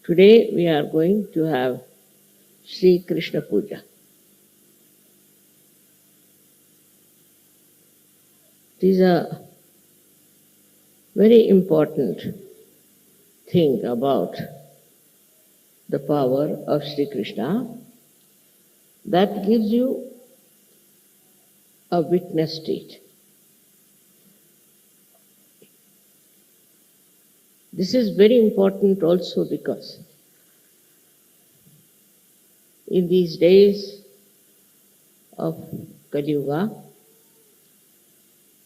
Today we are going to have Shri Krishna Puja. It is a very important thing about the power of Shri Krishna that gives you a witness state. This is very important also because in these days of Kali Yuga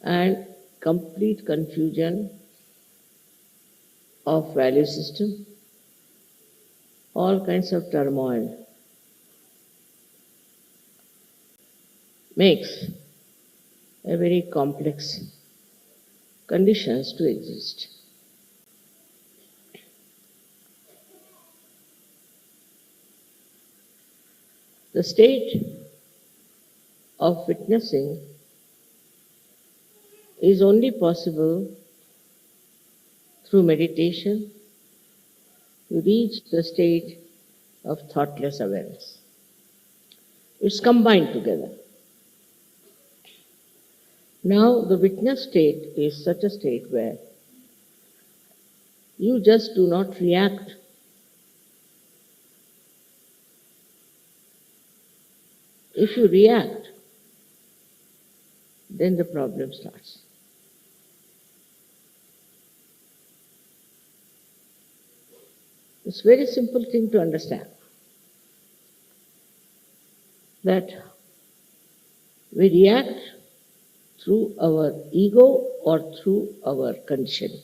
and complete confusion of value system, all kinds of turmoil makes a very complex conditions to exist. The state of witnessing is only possible through meditation to reach the state of thoughtless awareness. It's combined together. Now, the witness state is such a state where you just do not react. If you react, then the problem starts. It's a very simple thing to understand that we react through our ego or through our conditioning.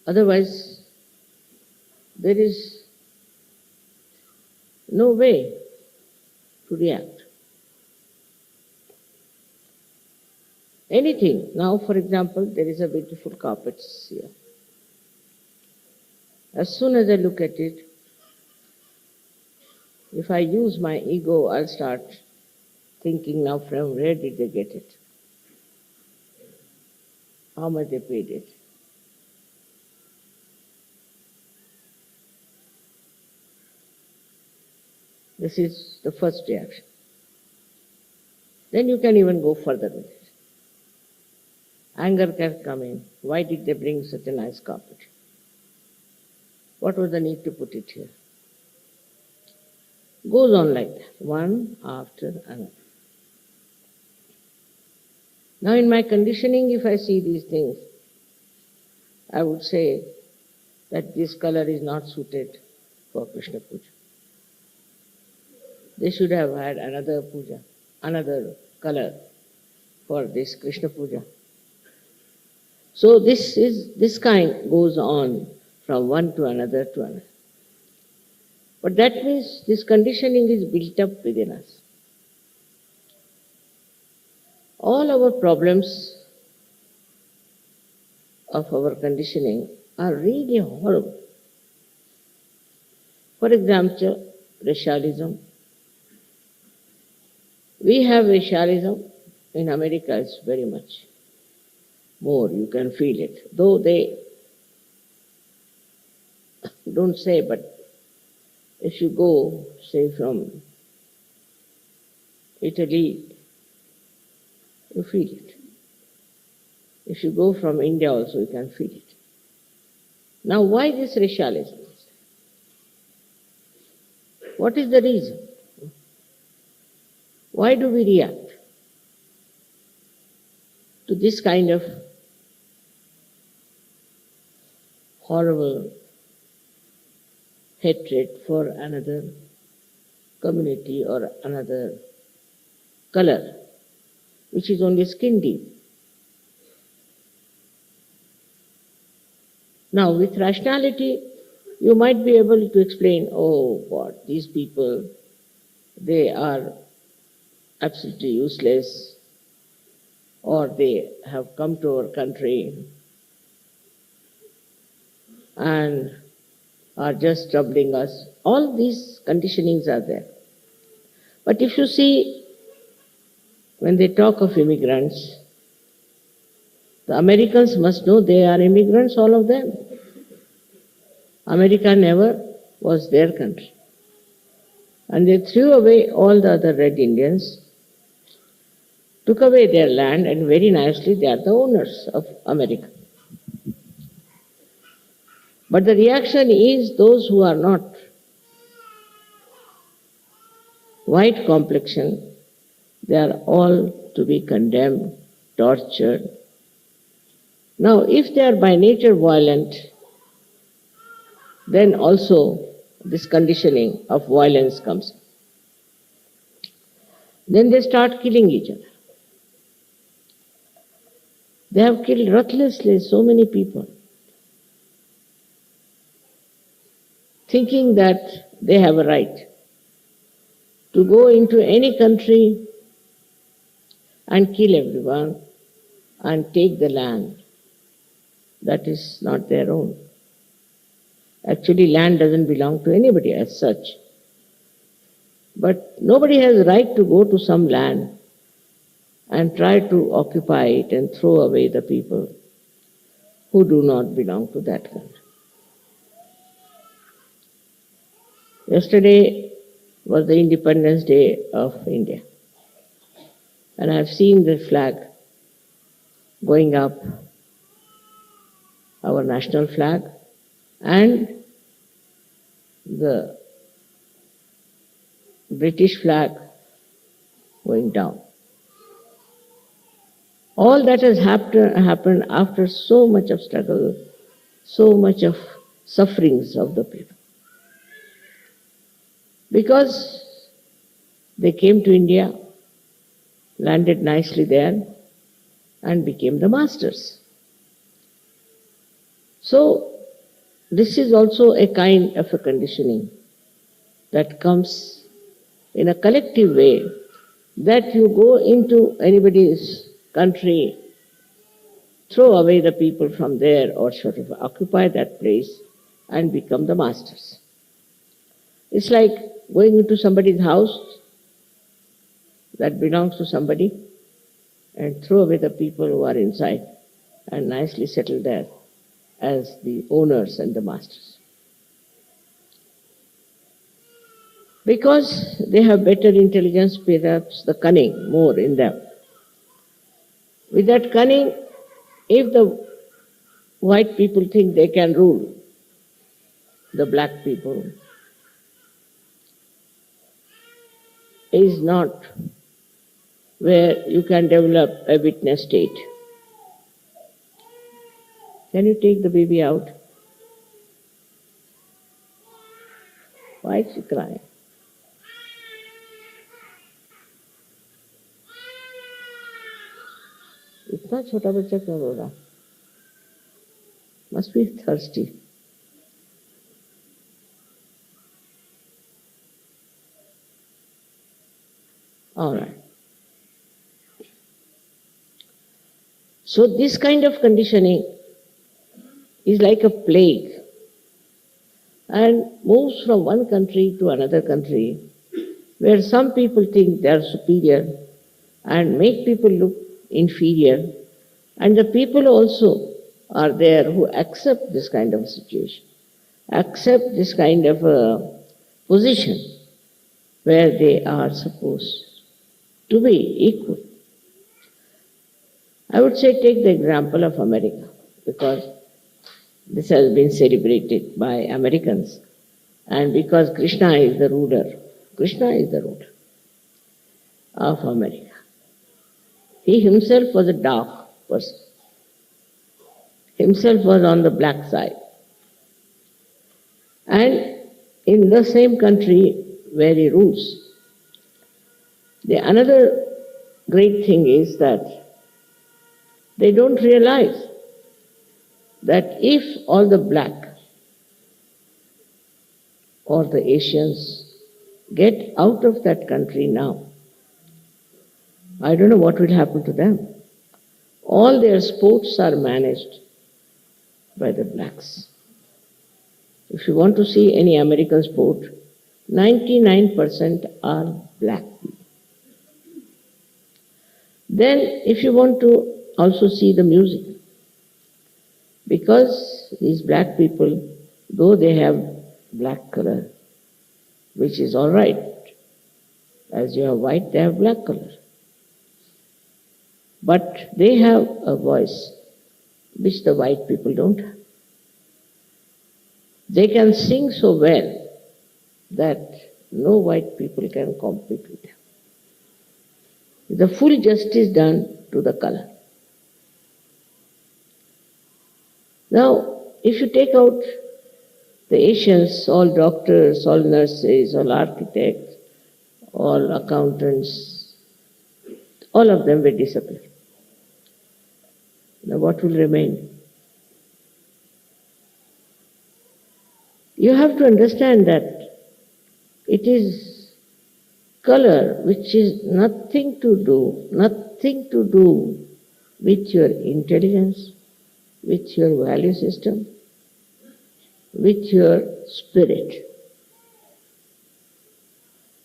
Otherwise, there is no way to react. Anything. Now, for example, there is a beautiful carpet here. As soon as I look at it, if I use my ego, I'll start thinking now from where did they get it? How much they paid it? This is the first reaction. Then you can even go further with it. Anger can come in. Why did they bring such a nice carpet? What was the need to put it here? Goes on like that, one after another. Now in my conditioning, if I see these things, I would say that this color is not suited for Krishna Puja. They should have had another puja, another color for this Krishna Puja. So this kind goes on from one to another to another. But that means this conditioning is built up within us. All our problems of our conditioning are really horrible. For example, racialism. We have racialism. In America it's very much more, you can feel it. Though they don't say, but if you go, say, from Italy, you feel it. If you go from India also, you can feel it. Now, why this racialism? What is the reason? Why do we react to this kind of horrible hatred for another community or another color, which is only skin deep? Now, with rationality, you might be able to explain, oh God, these people, they are absolutely useless, or they have come to our country and are just troubling us. All these conditionings are there. But if you see, when they talk of immigrants, The Americans must know they are immigrants, all of them. America never was their country. And they threw away all the other red Indians, took away their land, and very nicely they are the owners of America. But the reaction is those who are not white complexion, they are all to be condemned, tortured. Now, if they are by nature violent, then also this conditioning of violence comes. Then they start killing each other. They have killed ruthlessly so many people, thinking that they have a right to go into any country and kill everyone and take the land that is not their own. Actually, land doesn't belong to anybody as such. But nobody has a right to go to some land and try to occupy it and throw away the people who do not belong to that country. Yesterday was the Independence Day of India. And I've seen the flag going up, our national flag, and the British flag going down. All that has happened after so much of struggle, so much of sufferings of the people. Because they came to India, landed nicely there, and became the masters. So, this is also a kind of a conditioning that comes in a collective way, that you go into anybody's country, throw away the people from there, or sort of occupy that place and become the masters. It's like going into somebody's house that belongs to somebody and throw away the people who are inside and nicely settle there as the owners and the masters. Because they have better intelligence, perhaps the cunning more in them. With that cunning, if the white people think they can rule the black people, is not where you can develop a witness state. Can you take the baby out? Why is she crying? इतना छोटा बच्चा क्यों रो रहा? Must be thirsty. All right. So this kind of conditioning is like a plague and moves from one country to another country, where some people think they are superior and make people look inferior, and the people also are there who accept this kind of situation, accept this kind of a position where they are supposed to be equal. I would say take the example of America, because this has been celebrated by Americans, and because Krishna is the ruler of America. He himself was a dark person. Himself was on the black side. And in the same country where he rules, the another great thing is that they don't realize that if all the black or the Asians get out of that country now, I don't know what will happen to them. All their sports are managed by the blacks. If you want to see any American sport, 99% are black people. Then if you want to also see the music. Because these black people, though they have black color, which is all right, as you have white, they have black color. But they have a voice which the white people don't have. They can sing so well that no white people can compete with them. The full justice done to the color. Now, if you take out the Asians, all doctors, all nurses, all architects, all accountants, all of them will disappear. Now what will remain? You have to understand that it is color which is nothing to do with your intelligence, with your value system, with your spirit.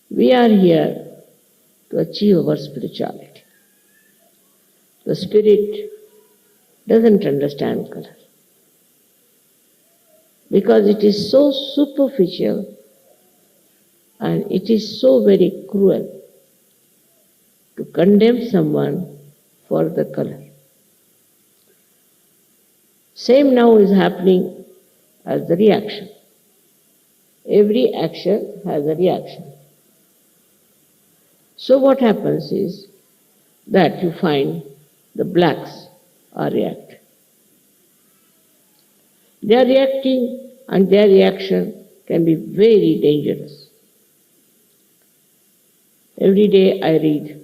We are here to achieve our spirituality. The spirit doesn't understand color because it is so superficial and it is so very cruel to condemn someone for the color. Same now is happening as the reaction. Every action has a reaction. So what happens is that you find the blacks are reacting. They are reacting and their reaction can be very dangerous. Every day I read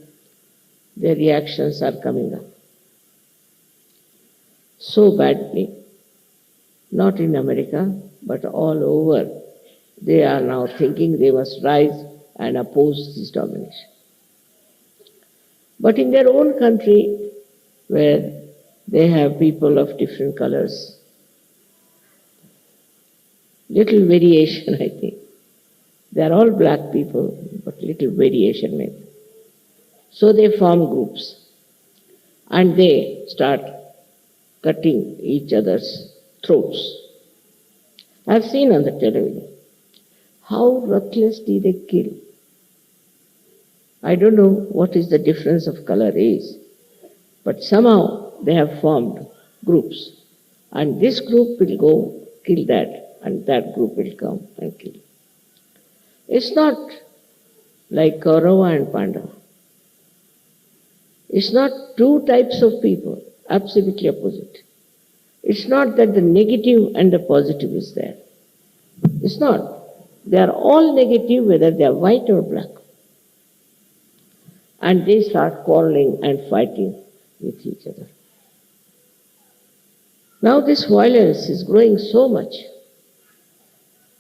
their reactions are coming up. So badly, not in America, but all over. They are now thinking they must rise and oppose this domination. But in their own country, where they have people of different colors, little variation, I think. They are all black people, but little variation maybe. So they form groups and they start cutting each other's throats. I've seen on the television how recklessly they kill. I don't know what is the difference of color is, but somehow they have formed groups. And this group will go kill that, and that group will come and kill. It's not like Kaurava and Pandava. It's not two types of people, absolutely opposite. It's not that the negative and the positive is there. It's not. They are all negative, whether they are white or black. And they start quarreling and fighting with each other. Now this violence is growing so much.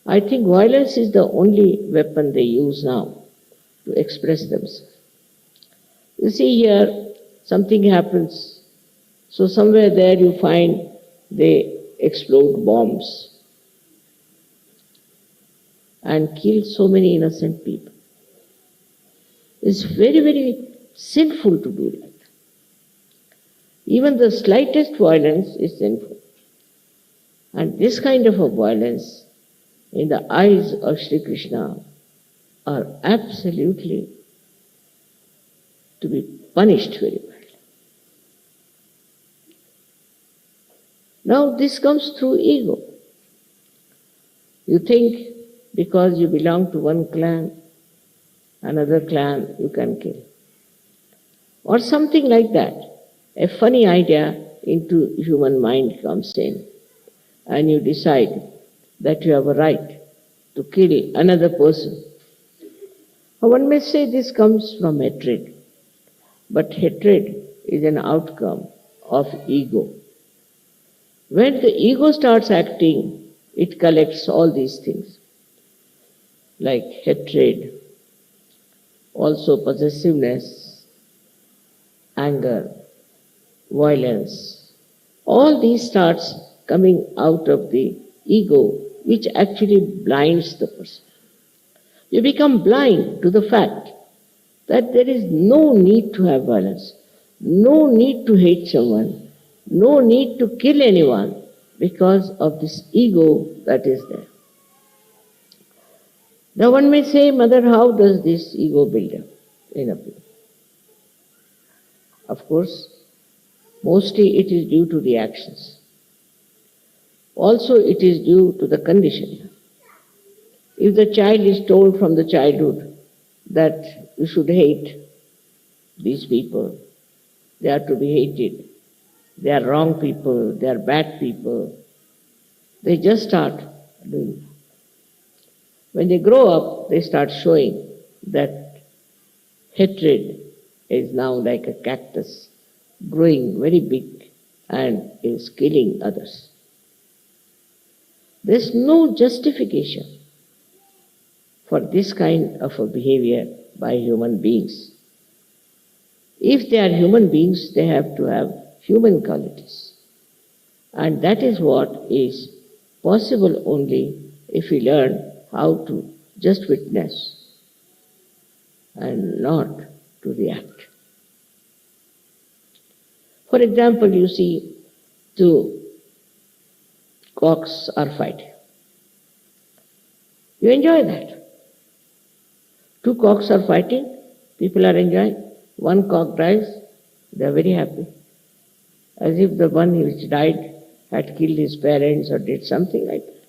I think violence is the only weapon they use now to express themselves. You see here, something happens. So somewhere there you find they explode bombs and kill so many innocent people. It's very, very sinful to do that. Even the slightest violence is sinful. And this kind of a violence, in the eyes of Sri Krishna, are absolutely to be punished very badly. Now this comes through ego. You think because you belong to one clan, another clan you can kill. Or something like that. A funny idea into human mind comes in, and you decide that you have a right to kill another person. One may say this comes from hatred, but hatred is an outcome of ego. When the ego starts acting, it collects all these things, like hatred, also possessiveness, anger, violence. All these starts coming out of the ego, which actually blinds the person. You become blind to the fact that there is no need to have violence, No need to hate someone, no need to kill anyone because of this ego that is there. Now one may say, Mother, how does this ego build up in a people? Of course, mostly it is due to the actions. Also it is due to the conditioning. If the child is told from the childhood that you should hate these people, they are to be hated, they are wrong people, they are bad people, they just start doing that. When they grow up, they start showing that hatred is now like a cactus, growing very big and is killing others. There's no justification for this kind of a behavior by human beings. If they are human beings, they have to have human qualities. And that is what is possible only if we learn how to just witness and not to react. For example, you see two cocks are fighting. You enjoy that. Two cocks are fighting, people are enjoying. One cock dies, they are very happy. As if the one which died had killed his parents or did something like that.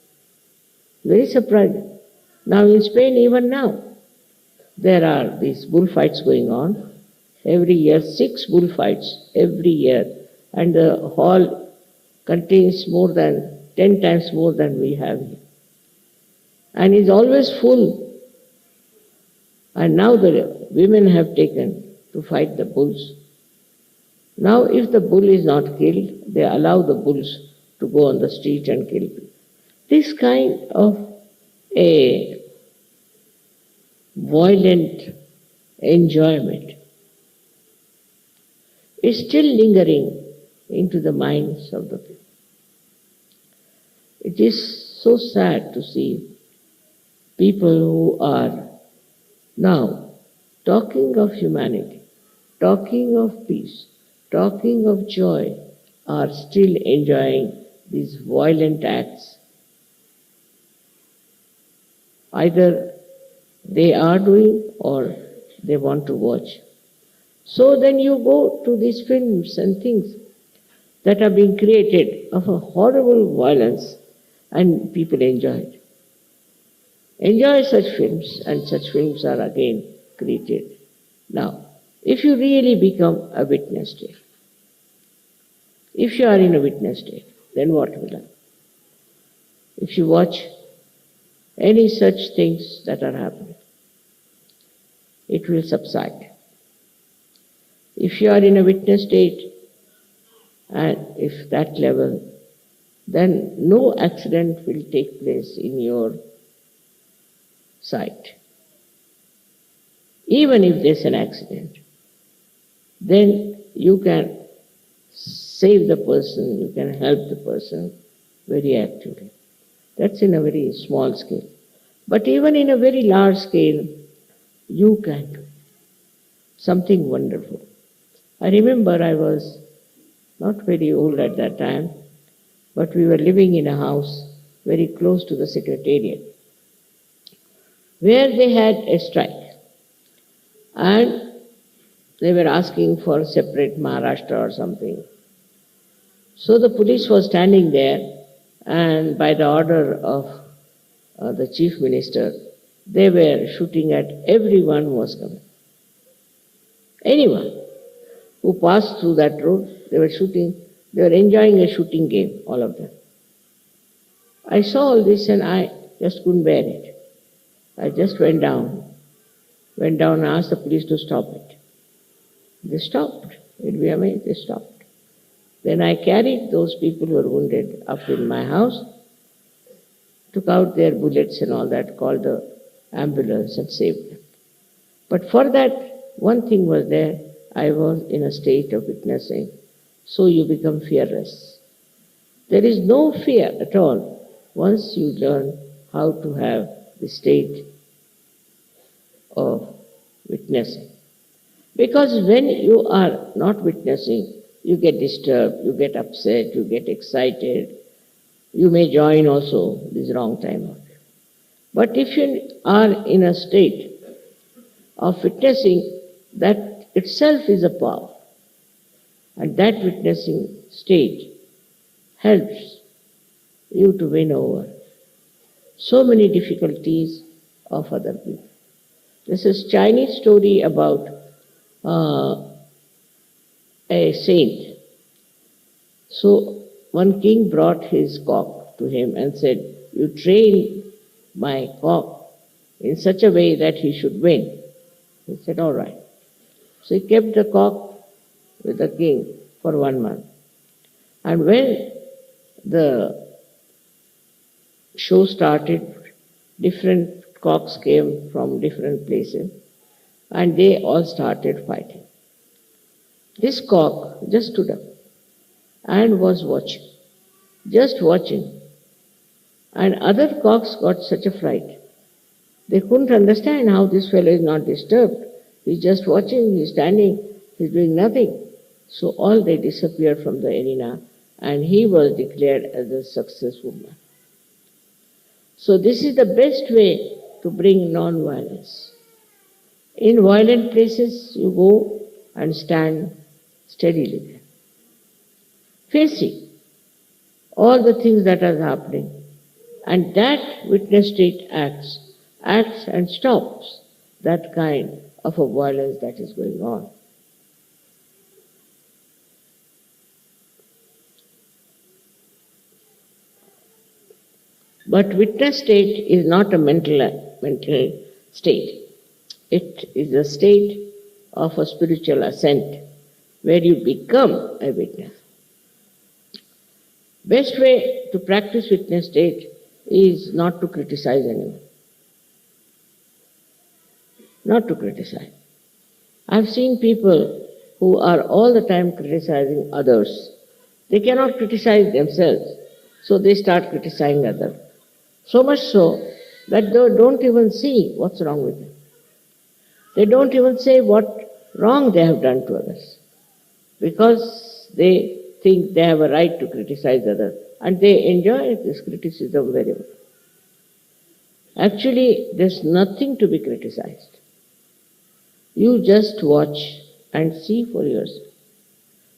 Very surprising. Now in Spain, even now, there are these bullfights going on. Every year, 6 bullfights every year. And the hall contains more than 10 times more than we have here. And is always full. And now the women have taken to fight the bulls. Now if the bull is not killed, they allow the bulls to go on the street and kill people. This kind of a violent enjoyment is still lingering into the minds of the people. It is so sad to see people who are now talking of humanity, talking of peace, talking of joy, are still enjoying these violent acts. Either they are doing or they want to watch. So then you go to these films and things that are being created of a horrible violence and people enjoy it. Enjoy such films, and such films are again created. Now, if you really become a witness state, if you are in a witness state, then what will happen? If you watch any such things that are happening, it will subside. If you are in a witness state, and if that level, then no accident will take place in your sight. Even if there's an accident, then you can save the person, you can help the person very actively. That's in a very small scale. But even in a very large scale, you can do something wonderful. I remember I was not very old at that time, but we were living in a house very close to the secretariat, where they had a strike. And they were asking for a separate Maharashtra or something. So the police was standing there, and by the order of the chief minister, they were shooting at everyone who was coming. Anyone who passed through that road, they were shooting. They were enjoying a shooting game, all of them. I saw all this and I just couldn't bear it. I just went down and asked the police to stop it. They stopped. You'll be amazed, they stopped. Then I carried those people who were wounded up in my house, took out their bullets and all that, called the ambulance and saved them. But for that, one thing was there, I was in a state of witnessing. So you become fearless. There is no fear at all once you learn how to have the state of witnessing. Because when you are not witnessing, you get disturbed, you get upset, you get excited, you may join also this wrong time. But if you are in a state of witnessing, that itself is a power. And that witnessing state helps you to win over so many difficulties of other people. This is Chinese story about a saint. So one king brought his cock to him and said, "You train my cock in such a way that he should win." He said, "All right." So he kept the cock with the king for 1 month. And when the show started, different cocks came from different places and they all started fighting. This cock just stood up and was watching, just watching. And other cocks got such a fright. They couldn't understand how this fellow is not disturbed. He's just watching, he's standing, he's doing nothing. So all they disappeared from the arena and he was declared as a successful man. So this is the best way to bring non-violence. In violent places, you go and stand steadily there, facing all the things that are happening. And that witness state acts and stops that kind of a violence that is going on. But witness state is not a mental state. It is a state of a spiritual ascent where you become a witness. Best way to practice witness state is not to criticize anyone. Not to criticize. I've seen people who are all the time criticizing others. They cannot criticize themselves, so they start criticizing others. So much so that they don't even see what's wrong with them. They don't even say what wrong they have done to others, because they think they have a right to criticize others, and they enjoy this criticism very well. Actually, there's nothing to be criticized. You just watch and see for yourself.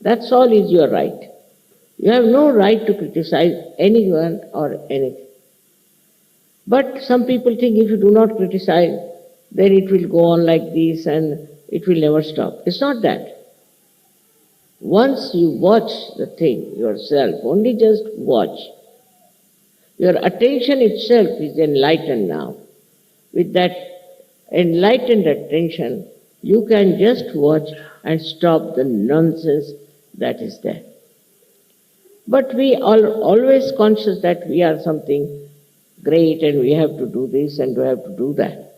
That's all is your right. You have no right to criticize anyone or anything. But some people think if you do not criticize, then it will go on like this and it will never stop. It's not that. Once you watch the thing yourself, only just watch, your attention itself is enlightened now. With that enlightened attention, you can just watch and stop the nonsense that is there. But we are always conscious that we are something great and we have to do this and we have to do that.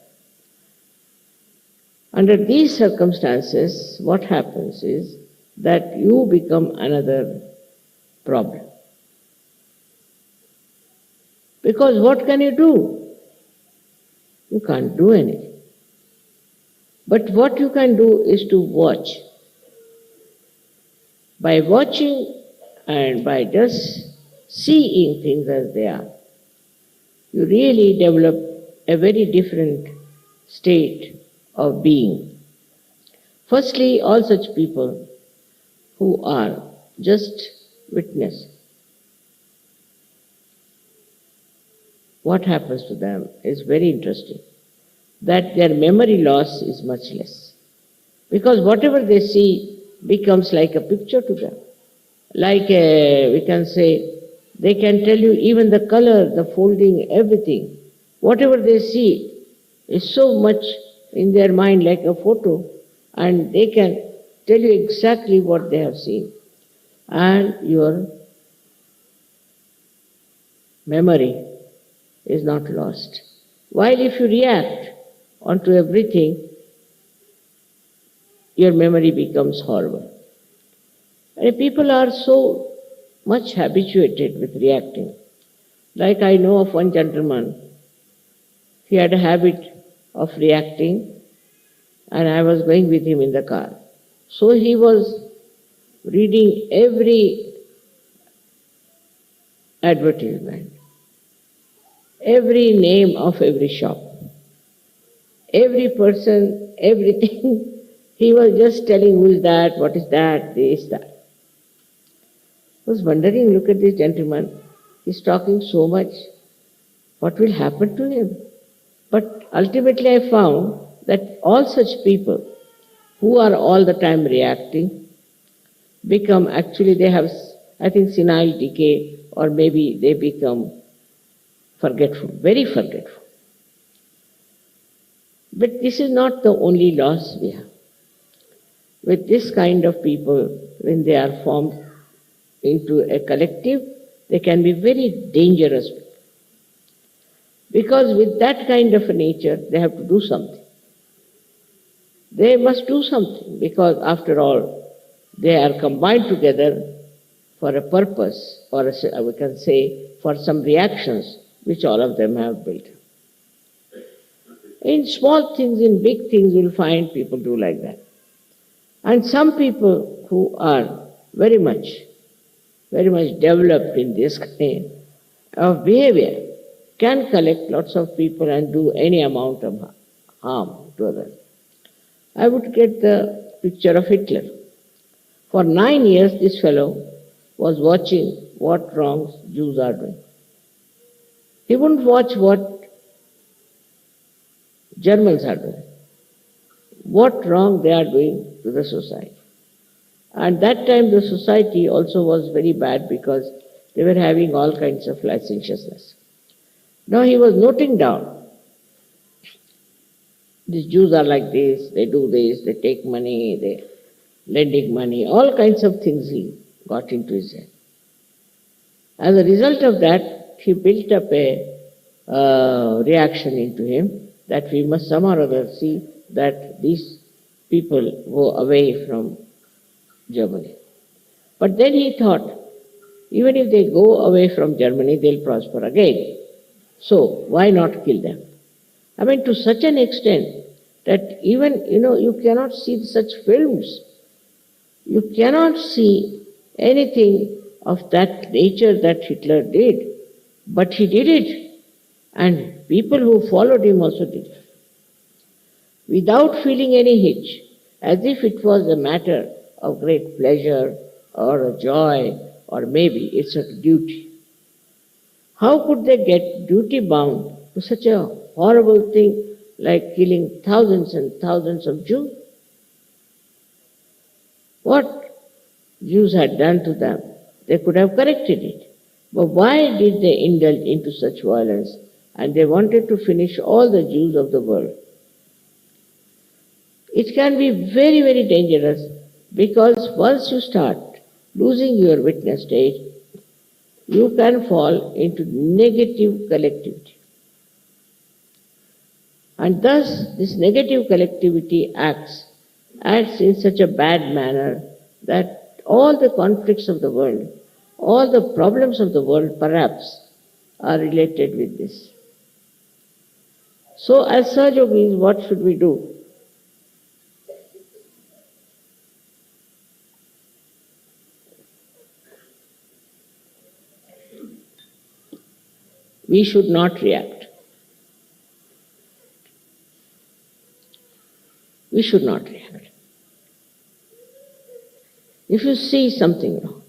Under these circumstances, what happens is that you become another problem. Because what can you do? You can't do anything. But what you can do is to watch. By watching and by just seeing things as they are, you really develop a very different state of being. Firstly, all such people who are just witness, what happens to them is very interesting. That their memory loss is much less. Because whatever they see becomes like a picture to them. Like we can say, they can tell you even the color, the folding, everything. Whatever they see is so much in their mind like a photo, and they can tell you exactly what they have seen. And your memory is not lost. While if you react onto everything, your memory becomes horrible. And people are so much habituated with reacting. Like I know of one gentleman, he had a habit of reacting and I was going with him in the car. So he was reading every advertisement, every name of every shop, every person, everything. He was just telling who is that, what is that, this, that. I was wondering, look at this gentleman, he's talking so much, what will happen to him? But ultimately I found that all such people who are all the time reacting become, actually they have, I think, senile decay, or maybe they become forgetful, very forgetful. But this is not the only loss we have. With this kind of people, when they are formed into a collective, they can be very dangerous. Because with that kind of a nature, they have to do something. They must do something, because after all, they are combined together for a purpose, or we can say for some reactions which all of them have built. In small things, in big things, you'll find people do like that. And some people who are very much developed in this kind of behavior can collect lots of people and do any amount of harm to others. I would get the picture of Hitler. For 9 years, this fellow was watching what wrongs Jews are doing. He wouldn't watch what Germans are doing, what wrong they are doing to the society. And that time the society also was very bad because they were having all kinds of licentiousness. Now he was noting down, these Jews are like this, they do this, they take money, they lending money, all kinds of things he got into his head. As a result of that, he built up a reaction into him that we must somehow or other see that these people go away from Germany. But then he thought, even if they go away from Germany, they'll prosper again. So why not kill them? I mean, to such an extent that even, you cannot see such films. You cannot see anything of that nature that Hitler did. But he did it. And people who followed him also did it. Without feeling any hitch, as if it was a matter of great pleasure or a joy, or maybe it's a duty. How could they get duty bound to such a horrible thing like killing thousands and thousands of Jews? What Jews had done to them, they could have corrected it. But why did they indulge into such violence? And they wanted to finish all the Jews of the world. It can be very, very dangerous, because once you start losing your witness stage, you can fall into negative collectivity. And thus, this negative collectivity acts in such a bad manner that all the conflicts of the world, all the problems of the world perhaps are related with this. So as Sahajyogis, what should we do? We should not react. We should not react. If you see something wrong,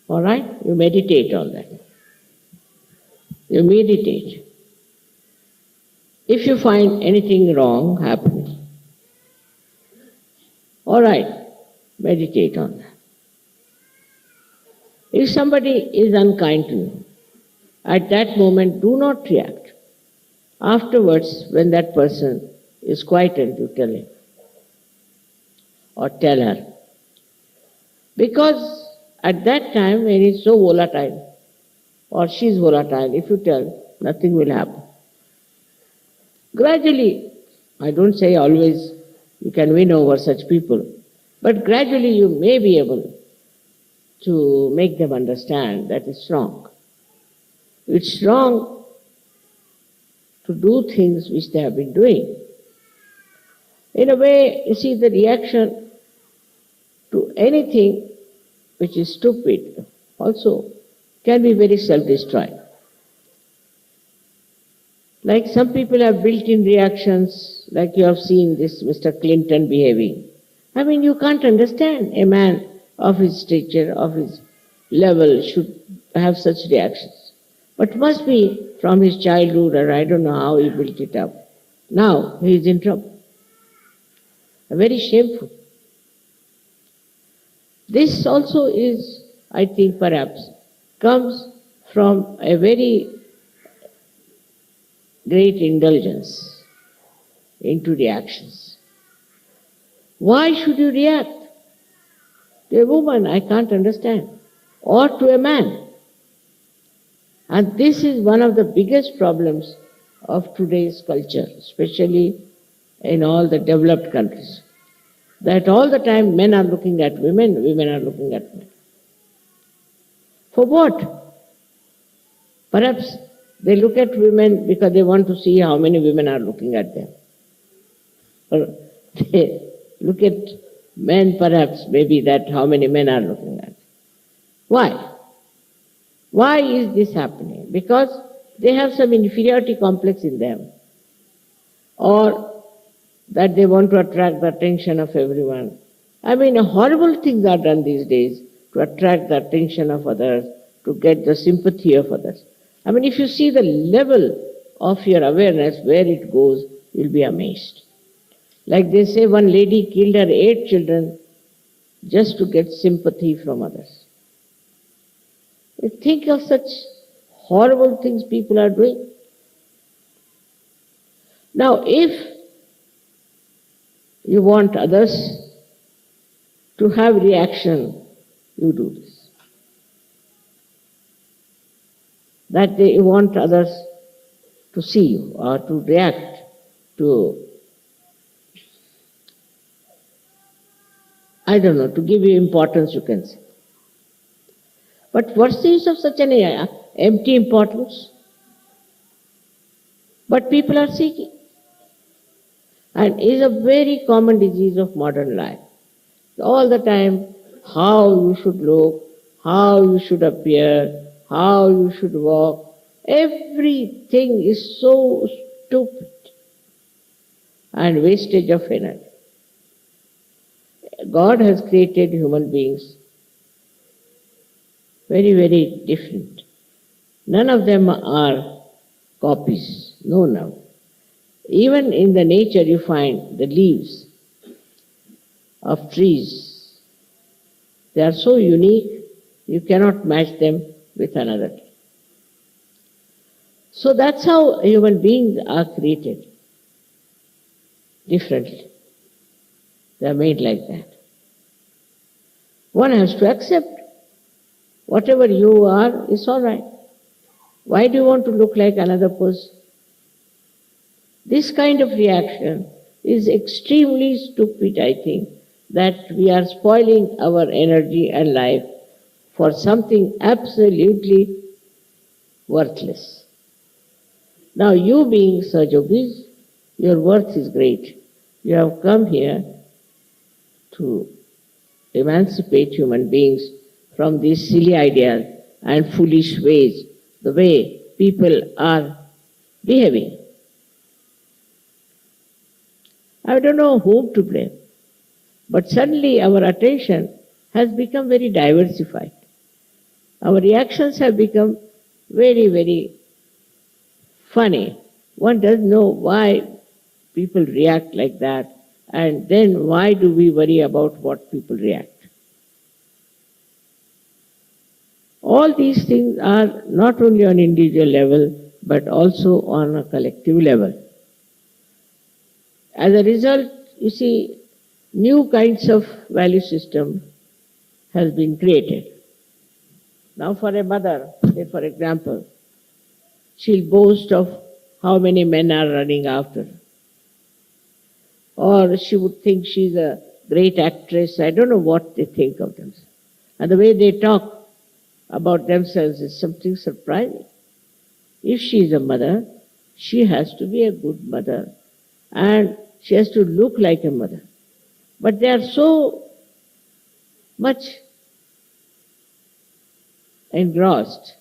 all right, you meditate on that. You meditate. If you find anything wrong happening, all right, meditate on that. If somebody is unkind to you, at that moment, do not react. Afterwards, when that person is quietened, you tell him or tell her. Because at that time, when he's so volatile or she's volatile, if you tell, nothing will happen. Gradually, I don't say always you can win over such people, but gradually you may be able to make them understand that it's wrong. It's wrong to do things which they have been doing. In a way, you see, the reaction to anything which is stupid also can be very self-destroying. Like some people have built-in reactions, like you have seen this Mr. Clinton behaving. I mean, you can't understand a man of his stature, of his level should have such reactions. But must be from his childhood, or I don't know how he built it up. Now he is in trouble. Very shameful. This also is, I think, perhaps comes from a very great indulgence into reactions. Why should you react to a woman? I can't understand. Or to a man. And this is one of the biggest problems of today's culture, especially in all the developed countries. That all the time men are looking at women, women are looking at men. For what? Perhaps they look at women because they want to see how many women are looking at them. Or they look at men perhaps, maybe that how many men are looking at them. Why? Why is this happening? Because they have some inferiority complex in them, or that they want to attract the attention of everyone. I mean, horrible things are done these days to attract the attention of others, to get the sympathy of others. I mean, if you see the level of your awareness, where it goes, you'll be amazed. Like they say, one lady killed her 8 children just to get sympathy from others. You think of such horrible things people are doing. Now, if you want others to have reaction, you do this. That you want others to see you or to react to, I don't know, to give you importance, you can say. But what's the use of such an empty importance? But people are seeking. And it is a very common disease of modern life. All the time, how you should look, how you should appear, how you should walk. Everything is so stupid and wastage of energy. God has created human beings very, very different. None of them are copies. No. Even in the nature you find the leaves of trees. They are so unique, you cannot match them with another tree. So that's how human beings are created, differently. They are made like that. One has to accept whatever you are is all right. Why do you want to look like another person? This kind of reaction is extremely stupid, I think, that we are spoiling our energy and life for something absolutely worthless. Now, you being Sahajyogis, your worth is great. You have come here to emancipate human beings from these silly ideas and foolish ways, the way people are behaving. I don't know whom to blame, but suddenly our attention has become very diversified. Our reactions have become very, very funny. One doesn't know why people react like that, and then why do we worry about what people react? All these things are not only on individual level, but also on a collective level. As a result, you see, new kinds of value system has been created. Now for a mother, say for example, she'll boast of how many men are running after her. Or she would think she's a great actress. I don't know what they think of themselves. And the way they talk about themselves is something surprising. If she is a mother, she has to be a good mother. And she has to look like a mother. But they are so much engrossed,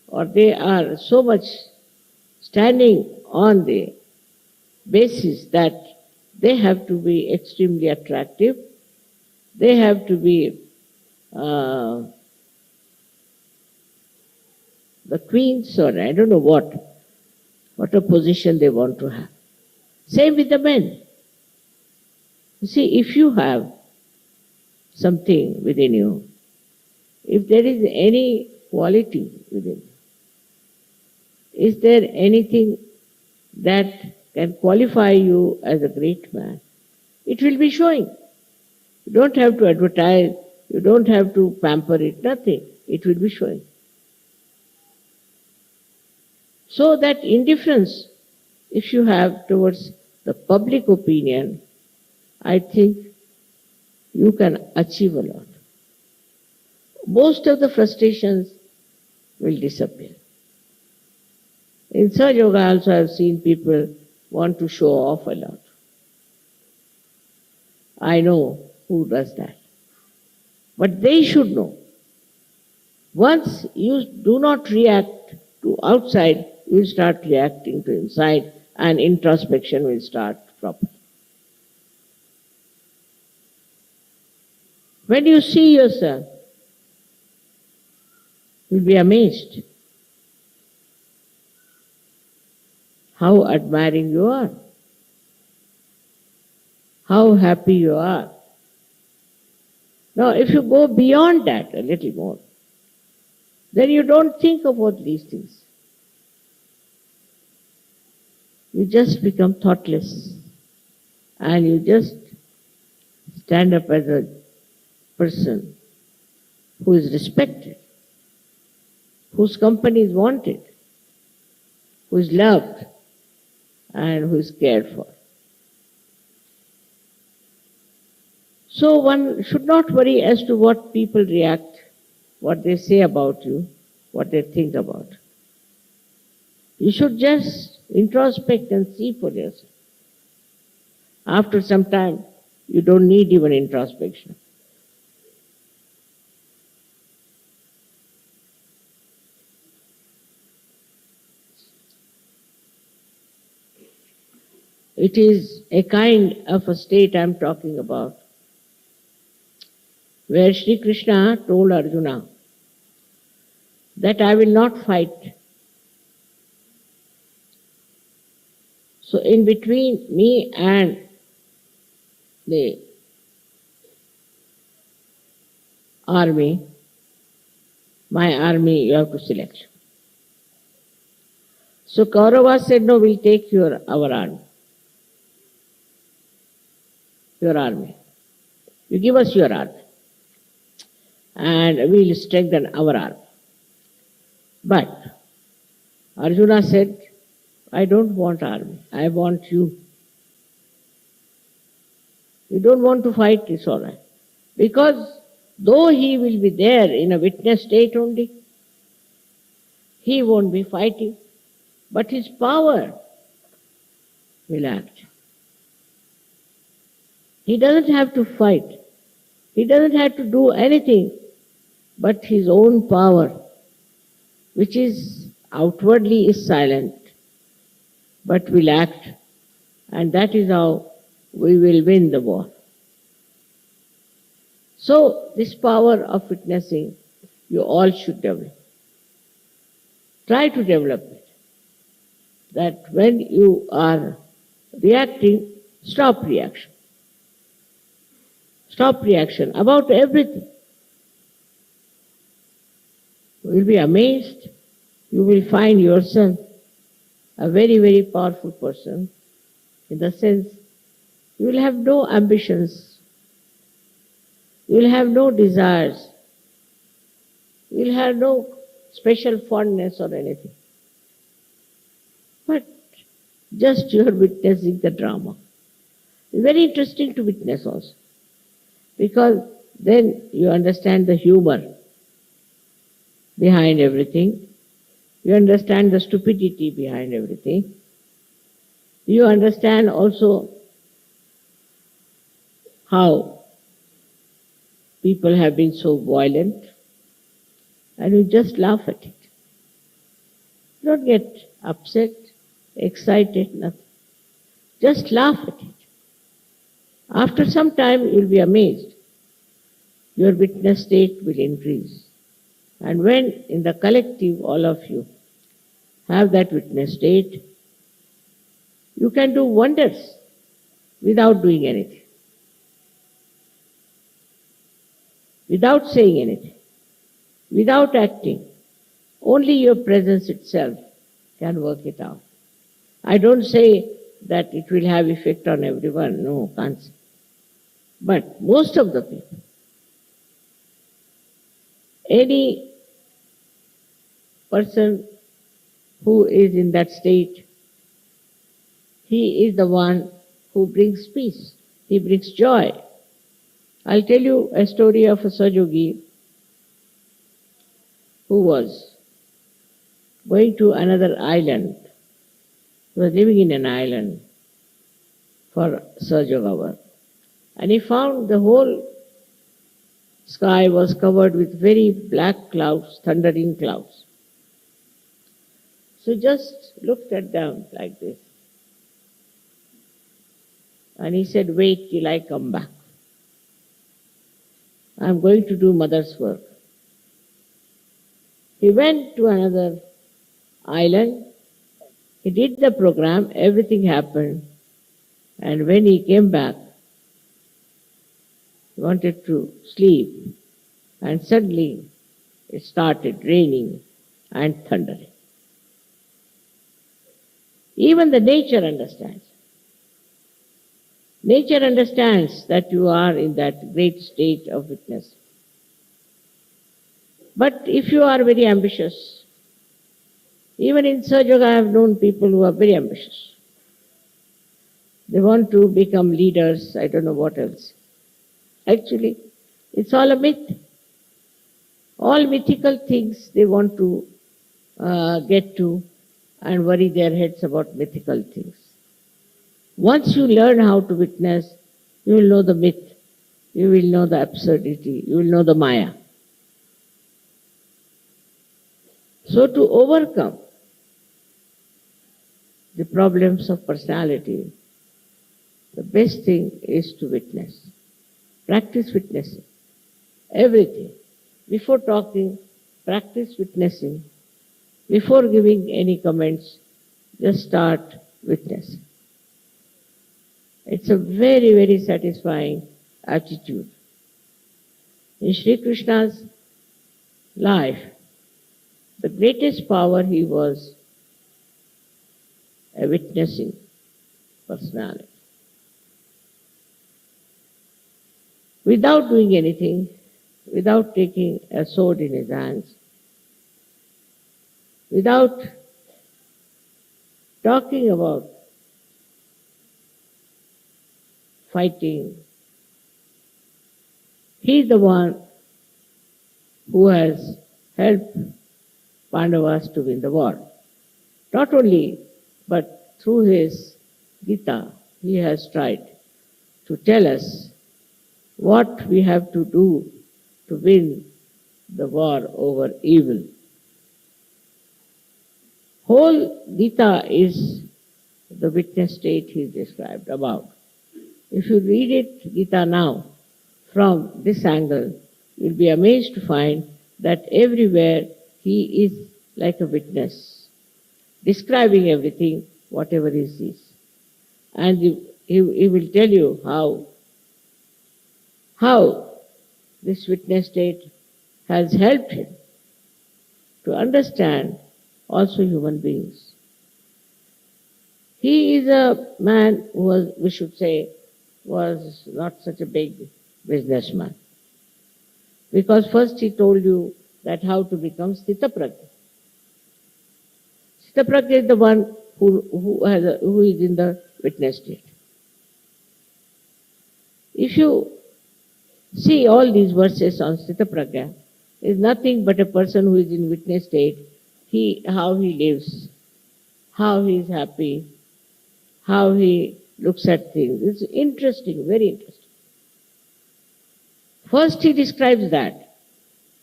or they are so much standing on the basis that they have to be extremely attractive, they have to be the queens, or I don't know what a position they want to have. Same with the men. You see, if you have something within you, if there is any quality within you, is there anything that can qualify you as a great man, it will be showing. You don't have to advertise, you don't have to pamper it, nothing. It will be showing. So that indifference, if you have towards the public opinion, I think you can achieve a lot. Most of the frustrations will disappear. In Sahajyoga also I have seen people want to show off a lot. I know who does that. But they should know. Once you do not react to outside, you will start reacting to inside, and introspection will start properly. When you see yourself, you'll be amazed how admiring you are, how happy you are. Now, if you go beyond that a little more, then you don't think about these things. You just become thoughtless, and you just stand up as a person who is respected, whose company is wanted, who is loved, and who is cared for. So one should not worry as to what people react, what they say about you, what they think about. You should just introspect and see for yourself. After some time, you don't need even introspection. It is a kind of a state I am talking about, where Shri Krishna told Arjuna that I will not fight. So in between me and the army, my army you have to select. So Kauravas said, no, we'll take our army. Your army. You give us your army, and we'll strengthen our army. But Arjuna said, I don't want army, I want you. You don't want to fight, it's all right. Because though he will be there in a witness state only, he won't be fighting, but his power will act. He doesn't have to fight. He doesn't have to do anything but his own power, which is outwardly is silent, but will act, and that is how we will win the war. So this power of witnessing, you all should develop. Try to develop it. That when you are reacting, stop reaction. Stop reaction about everything. You will be amazed. You will find yourself a very, very powerful person, in the sense you will have no ambitions. You will have no desires. You will have no special fondness or anything. But just you are witnessing the drama. It's very interesting to witness also, because then you understand the humor behind everything. You understand the stupidity behind everything. You understand also how people have been so violent, and you just laugh at it. Don't get upset, excited, nothing. Just laugh at it. After some time, you'll be amazed. Your witness state will increase. And when in the collective, all of you have that witness state, you can do wonders without doing anything, without saying anything, without acting. Only your presence itself can work it out. I don't say that it will have effect on everyone. No, can't say. But most of the people, any person who is in that state, he is the one who brings peace. He brings joy. I'll tell you a story of a Sahajyogi who was going to another island. He was living in an island for Sahajyoga work. And he found the whole sky was covered with very black clouds, thundering clouds. So just looked at them like this. And he said, wait till I come back. I'm going to do mother's work. He went to another island. He did the program, everything happened. And when he came back, he wanted to sleep. And suddenly it started raining and thundering. Even the nature understands. Nature understands that you are in that great state of witness. But if you are very ambitious, even in Sahajyoga I have known people who are very ambitious. They want to become leaders, I don't know what else. Actually, it's all a myth. All mythical things they want to get to and worry their heads about mythical things. Once you learn how to witness, you will know the myth, you will know the absurdity, you will know the Maya. So to overcome the problems of personality, the best thing is to witness. Practice witnessing. Everything. Before talking, practice witnessing. Before giving any comments, just start witnessing. It's a very, very satisfying attitude. In Shri Krishna's life, the greatest power he was a witnessing personality. Without doing anything, without taking a sword in his hands, without talking about fighting, he is the one who has helped Pandavas to win the war. Not only, but through his Gita, he has tried to tell us what we have to do to win the war over evil. Whole Gita is the witness state he described about. If you read it, Gita now, from this angle, you'll be amazed to find that everywhere he is like a witness, describing everything, whatever he sees. And he will tell you how this witness state has helped him to understand also human beings. He is a man who was, we should say, was not such a big businessman. Because first he told you that how to become Sthitaprajna. Sthitaprajna is the one who is in the witness state. If you see all these verses on Sthitaprajna, is nothing but a person who is in witness state, how he lives, how he is happy, how he looks at things. It's interesting, very interesting. First he describes that,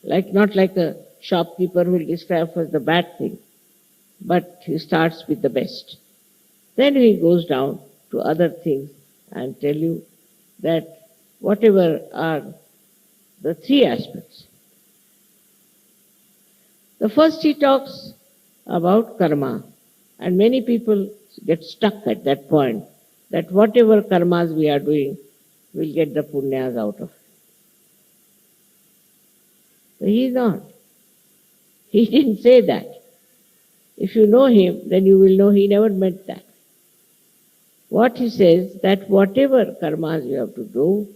not like a shopkeeper who will describe first the bad thing, but he starts with the best. Then he goes down to other things and tell you that whatever are the three aspects. The first he talks about karma, and many people get stuck at that point, that whatever karmas we are doing, we'll get the punyas out of it. But he is not. He didn't say that. If you know him, then you will know he never meant that. What he says, that whatever karmas you have to do,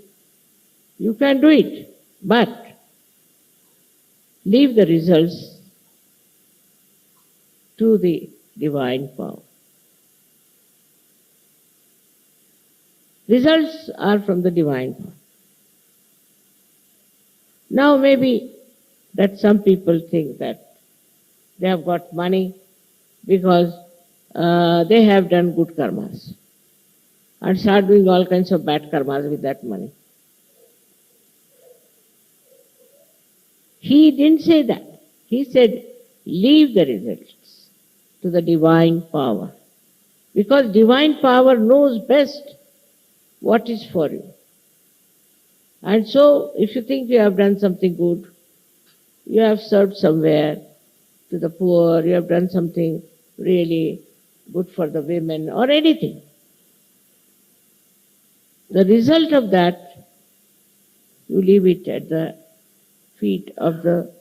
you can do it, but leave the results to the divine power. Results are from the divine power. Now maybe that some people think that they have got money because they have done good karmas and start doing all kinds of bad karmas with that money. He didn't say that. He said, leave the results to the divine power. Because divine power knows best what is for you. And so, if you think you have done something good, you have served somewhere to the poor, you have done something really good for the women or anything, the result of that, you leave it at the feet of the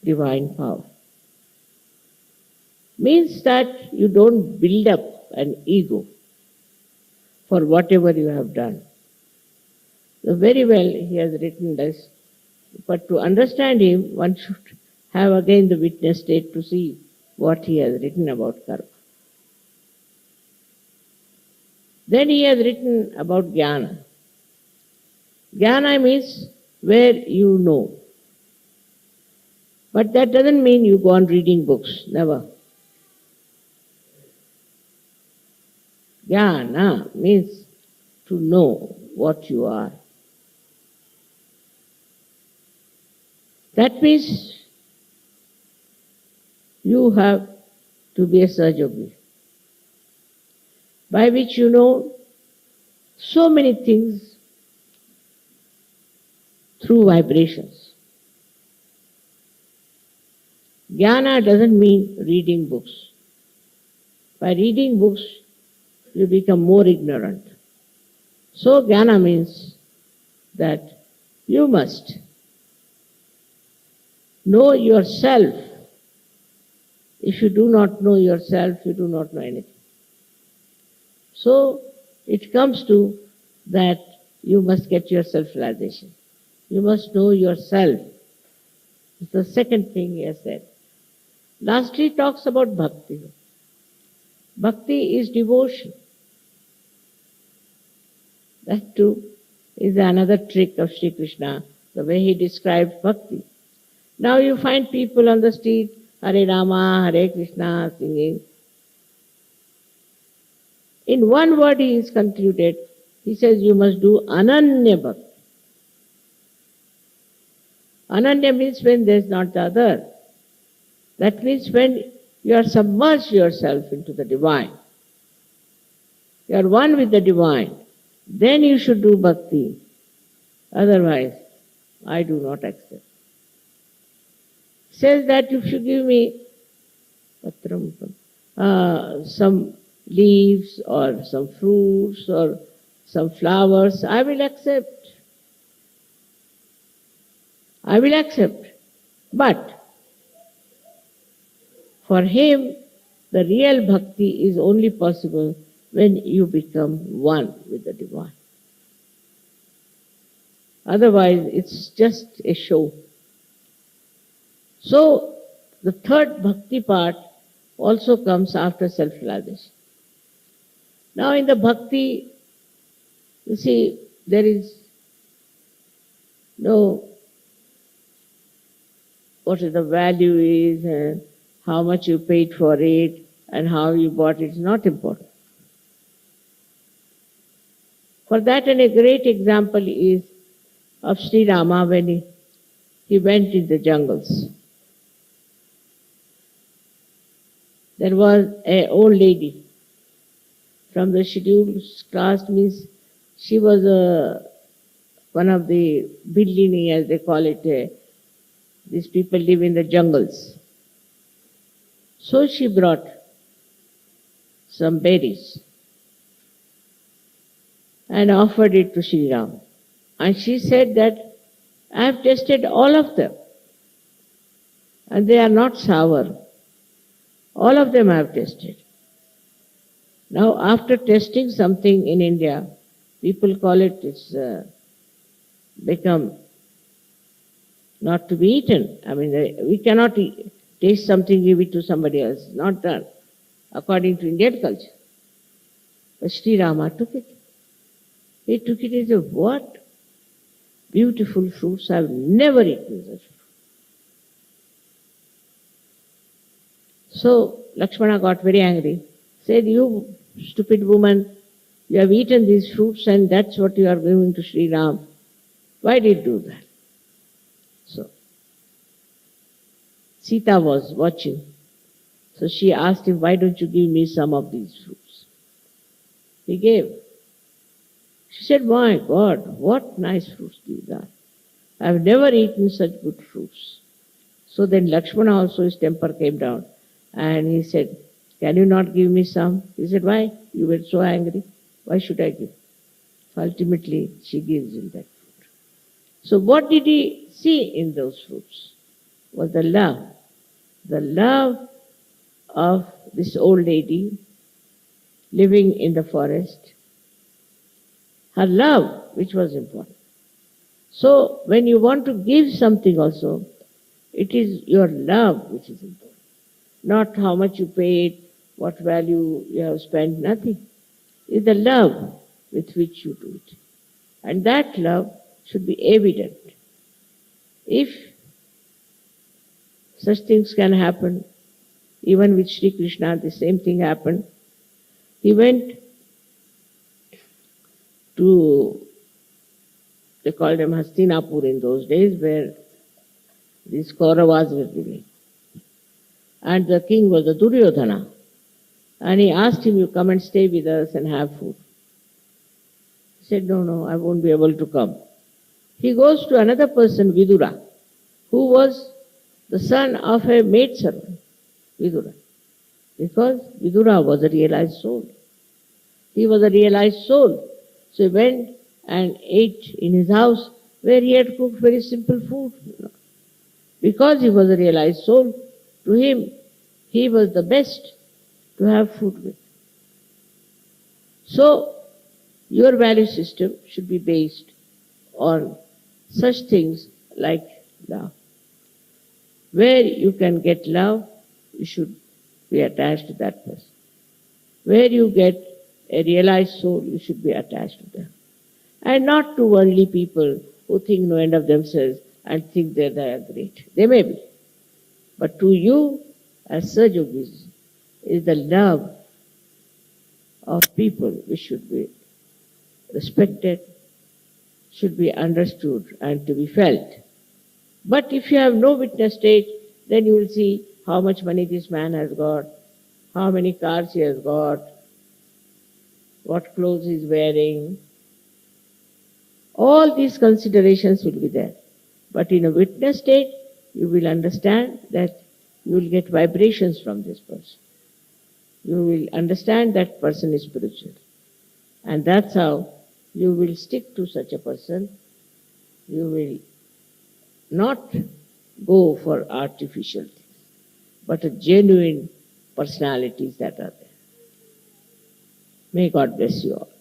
divine power. Means that you don't build up an ego for whatever you have done. So very well he has written this, but to understand him, one should have again the witness state to see what he has written about karma. Then he has written about jnana. Jnana means where you know. But that doesn't mean you go on reading books, never. Jnana means to know what you are. That means you have to be a Sahajyogi, by which you know so many things through vibrations. Jnana doesn't mean reading books. By reading books, you become more ignorant. So jnana means that you must know yourself. If you do not know yourself, you do not know anything. So it comes to that you must get your self-realization. You must know yourself. It's the second thing he has said. Lastly, he talks about bhakti. Bhakti is devotion. That too is another trick of Sri Krishna, the way he described bhakti. Now you find people on the street, Hare Rama, Hare Krishna, singing. In one word he is concluded, he says you must do ananya bhakti. Ananya means when there is not the other. That means when you are submerged yourself into the divine. You are one with the divine. Then you should do bhakti. Otherwise, I do not accept. Says that if you give me some leaves or some fruits or some flowers, I will accept. I will accept. But for him, the real bhakti is only possible when you become one with the divine. Otherwise, it's just a show. So, the third bhakti part also comes after self-realization. Now, in the bhakti, you see, there is no what the value is and how much you paid for it and how you bought it is not important. For that, and a great example is of Sri Rama when he went in the jungles. There was an old lady from the scheduled caste, means she was one of the Billini, as they call it. These people live in the jungles. So she brought some berries and offered it to Sri Ram. And she said that I have tested all of them and they are not sour. All of them I have tested. Now after testing something in India, people call it, it's become not to be eaten. I mean, we cannot taste something, give it to somebody else. Not done according to Indian culture. But Sri Rama took it. He took it as a what? Beautiful fruits. I have never eaten such fruit. So Lakshmana got very angry. Said, you stupid woman, you have eaten these fruits and that's what you are giving to Sri Ram. Why did you do that? So Sita was watching. So she asked him, why don't you give me some of these fruits? He gave. She said, my God, what nice fruits these are. I have never eaten such good fruits. So then Lakshmana also, his temper came down and he said, can you not give me some? He said, why? You were so angry. Why should I give? So ultimately, she gives him that fruit. So what did he see in those fruits? Was the love. The love of this old lady living in the forest. Her love, which was important. So when you want to give something also, it is your love which is important. Not how much you paid, what value you have spent, nothing. It's the love with which you do it. And that love should be evident. If such things can happen, even with Sri Krishna, the same thing happened. He went to, they called them Hastinapur in those days, where these Kauravas were ruling. And the king was a Duryodhana. And he asked him, you come and stay with us and have food. He said, no, I won't be able to come. He goes to another person, Vidura, who was the son of a maidservant, Vidura. Because Vidura was a realized soul. He was a realized soul. So he went and ate in his house where he had cooked very simple food. Because he was a realized soul, to him, he was the best to have food with. So, your value system should be based on such things like love. Where you can get love, you should be attached to that person. Where you get a realized soul, you should be attached to them. And not to worldly people who think no end of themselves and think that they are great. They may be. But to you, as Sahajyogis, is the love of people which should be respected, should be understood and to be felt. But if you have no witness state, then you will see how much money this man has got, how many cars he has got, what clothes he is wearing. All these considerations will be there. But in a witness state, you will understand that you will get vibrations from this person. You will understand that person is spiritual. And that's how you will stick to such a person. You will not go for artificial things, but a genuine personalities that are there. May God bless you all.